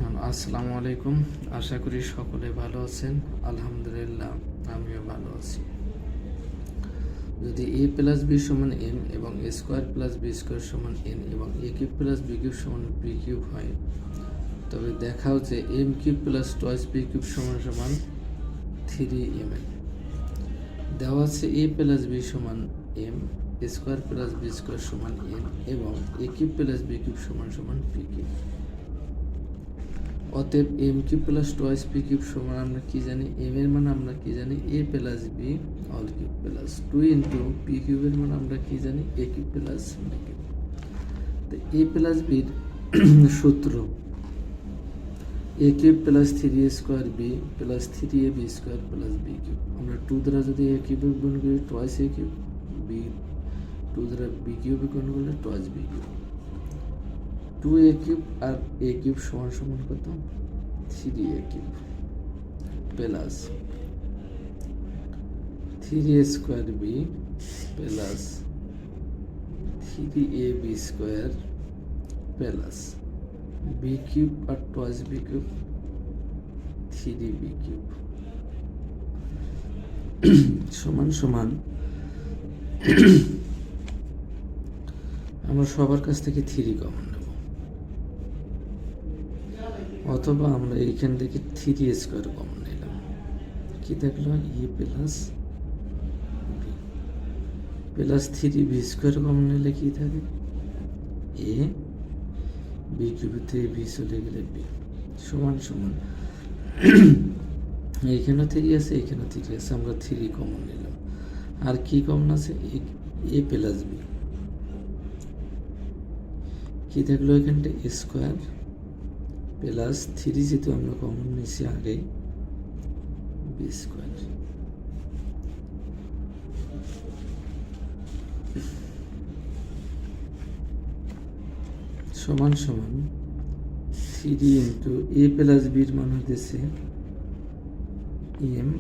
আসসালামু আলাইকুম। আশা করি সকলে ভালো আছেন। আলহামদুলিল্লাহ আমিও ভালো আছি। যদি a প্লাস বি সমান m এবং a square plus B square সমান n এবং a cube plus B cube সমান বি কিউব হয়, তবে দেখাও যে m cube plus twice B cube সমান সমান 3m। দেওয়া আছে a প্লাস বি সমান m, a square plus B square সমান n এবং a cube plus B cube সমান সমান বি কিউব। অতএব M cube plus twice P cube সমান আমরা কি জানি, এম এর মান আমরা কি জানি a plus b all cube plus 2 into p কিউবের মান আমরা কি জানি a cube plus B cube. তো এ প্লাস বির সূত্র a cube plus 3a square b plus 3ab square plus B cube. আমরা 2 দ্বারা যদি এ কিউব গুণ করি টয়েস এ কিউব, বি 2 দ্বারা বি কিউব গুণ করলে twice B cube. 2a cube আর a কিউব সমান সমান কত 3a cube plus 3a square b plus 3ab square plus B cube আর twice B cube 3b cube সমান সমান আমরা সবার কাছ থেকে 3 কমন নেব, অথবা আমরা এইখান থেকে 3a স্কোয়ার কমন নিলাম। কি থাকলো a plus b plus 3b square common নিলে কি থাকে এ, বি কিউবের থেকে বি চলে গেলে বি সমান সমান এইখানেও 3 আছে, এইখানেও 3 আছে, আমরা 3 কমন নিলাম। আর কি কমন আছে এ প্লাস বি, কি থাকলো এখানটা এ স্কোয়ার প্লাস 3 যেহেতু আমরা কমন নিয়েছি আগে বি স্কোয়ার সমান সমান 3 ইন্টু এ প্লাস বির মান হতেছে এম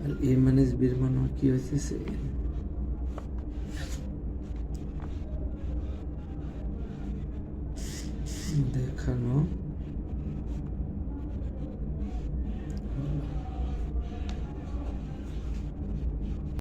আর এ মাইনাস বির মান কি হইতেছে এন। দেখানো